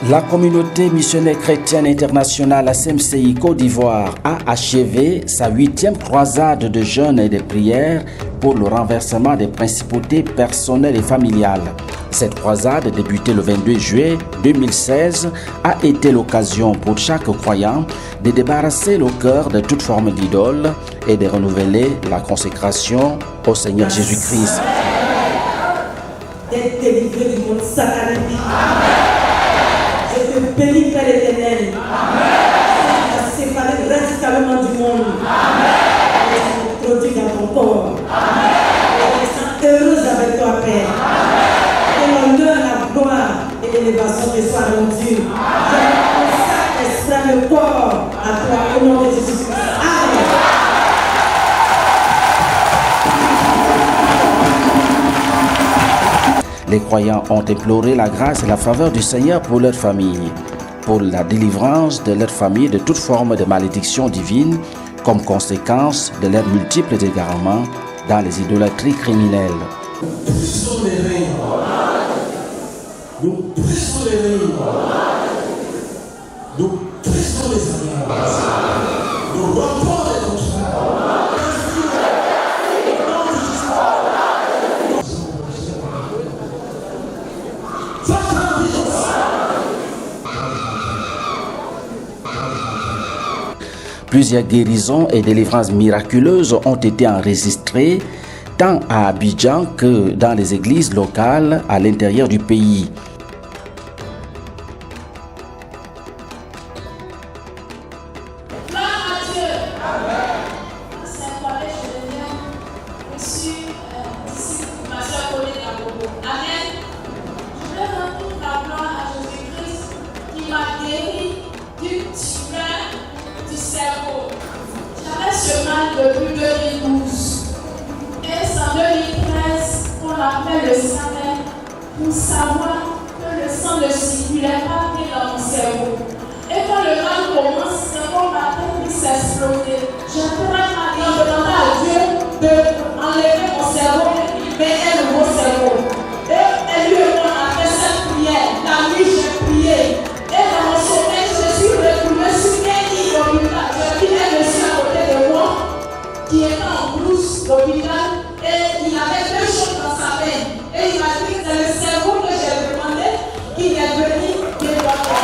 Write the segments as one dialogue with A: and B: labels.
A: La communauté missionnaire chrétienne internationale, la CMCI Côte d'Ivoire, a achevé sa 8e croisade de jeûne et de prière pour le renversement des principautés personnelles et familiales. Cette croisade, débutée le 22 juillet 2016, a été l'occasion pour chaque croyant de débarrasser le cœur de toute forme d'idole et de renouveler la consécration au Seigneur Jésus-Christ.
B: D'être délivré du monde satanique. Je te bénis, Père éternel. Amen. Tu m'as séparé radicalement du monde. Amen. Et tu m'as introduit dans ton corps. Amen. Et je me sens heureuse avec toi, Père. Amen. Que l'honneur, la gloire et l'élévation te soient rendues. Je me consacre l'esprit, le corps à toi, au nom de Jésus-Christ. Amen.
A: Les croyants ont imploré la grâce et la faveur du Seigneur pour leur famille, pour la délivrance de leur famille de toute forme de malédiction divine, comme conséquence de leurs multiples égarements dans les idolâtries criminelles.
C: Nous pressons les reins. Nous pressons les reins. Nous pressons les alliances. Nous rompons les contrats.
A: Plusieurs guérisons et délivrances miraculeuses ont été enregistrées tant à Abidjan que dans les églises locales à l'intérieur du pays.
D: J'avais ce mal depuis 2012 et c'est en 2013 qu'on a fait le scanner pour savoir que le sang ne circulait pas bien dans mon cerveau. Et quand le mal commence, c'est comme ma tête qui s'exploser. J'ai vraiment demandé à Dieu d'enlever mon cerveau et de mettre un nouveau cerveau. Et lui et moi on a fait cette prière. La nuit j'ai prié. Et dans mon sommeil, je suis retournée sur un lit d'hôpital. J'ai vu un monsieur à côté de moi qui était en blouse d'hôpital et il avait 2 choses dans sa main. Et il m'a dit que c'est le cerveau que j'ai demandé qu'il est venu débloquer.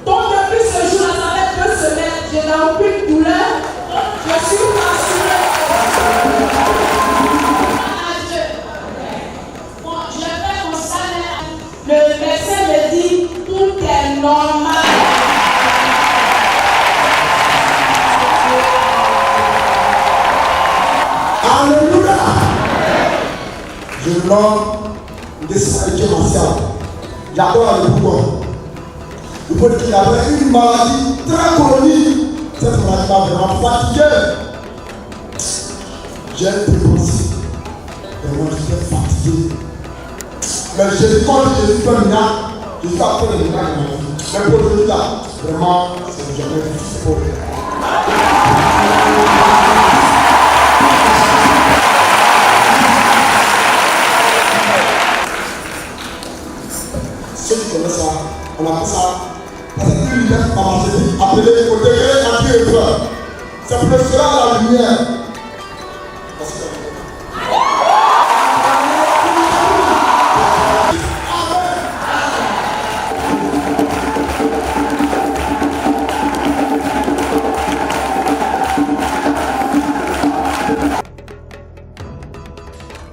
D: Donc depuis ce jour, ça fait 2 semaines, je n'ai aucune douleur. Je suis rassurée. Bon, je fais mon salaire. Le médecin me dit tout est normal.
C: Alléluia. Je nomme des sacrifiés martial. J'adore le pouvoir. Le pouvoir qu'il avait une maladie très chronique. Cette maladie m'a vraiment fatigué. J'ai dépensé. Vraiment, j'étais fatigué. Mais Jésus, quand Jésus fait un miracle, je suis après le miracle de ma vie. Mais pour le là, vraiment, c'est jamais difficile pour lui. Ceux qui connaissent ça, on appelle ça, parce que une lettre pharmaceutique appelée au degré anti-épreuve. C'est pour le cela la lumière.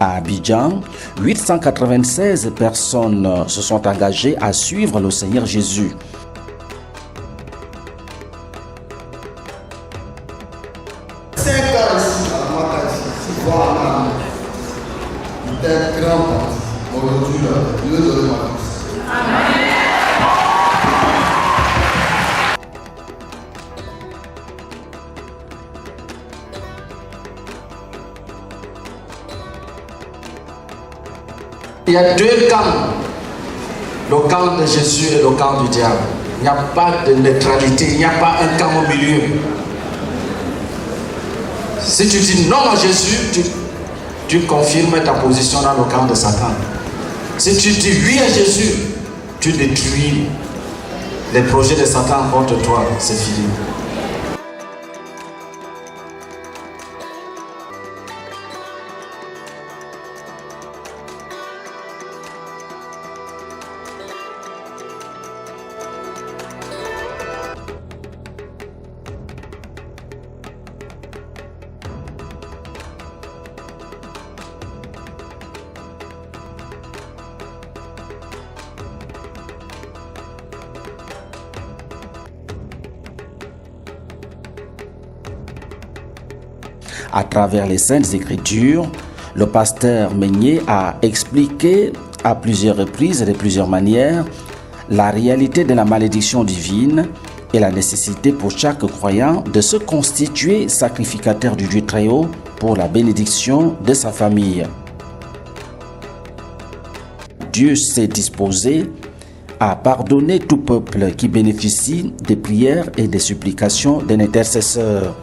A: À Abidjan, 896 personnes se sont engagées à suivre le Seigneur Jésus.
E: Il y a 2 camps, le camp de Jésus et le camp du diable. Il n'y a pas de neutralité, il n'y a pas un camp au milieu. Si tu dis non à Jésus, tu confirmes ta position dans le camp de Satan. Si tu dis oui à Jésus, tu détruis les projets de Satan contre toi, c'est fini.
A: À travers les Saintes Écritures, le pasteur Meignet a expliqué à plusieurs reprises et de plusieurs manières la réalité de la malédiction divine et la nécessité pour chaque croyant de se constituer sacrificateur du Dieu Très-Haut pour la bénédiction de sa famille. Dieu s'est disposé à pardonner tout peuple qui bénéficie des prières et des supplications d'un intercesseur.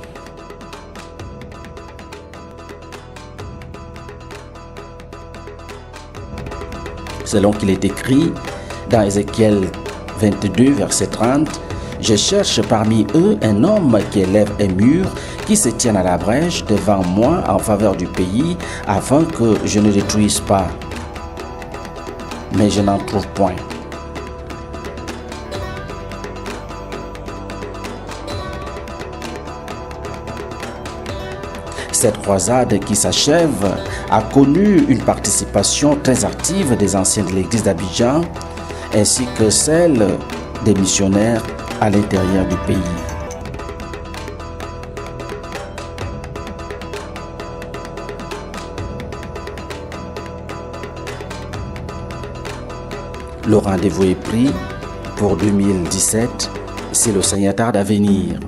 A: Selon qu'il est écrit dans Ézéchiel 22, verset 30, « Je cherche parmi eux un homme qui élève un mur, qui se tienne à la brèche devant moi en faveur du pays, afin que je ne détruise pas. Mais je n'en trouve point. » Cette croisade qui s'achève a connu une participation très active des anciens de l'église d'Abidjan ainsi que celle des missionnaires à l'intérieur du pays. Le rendez-vous est pris pour 2017 si le Seigneur tarde à venir.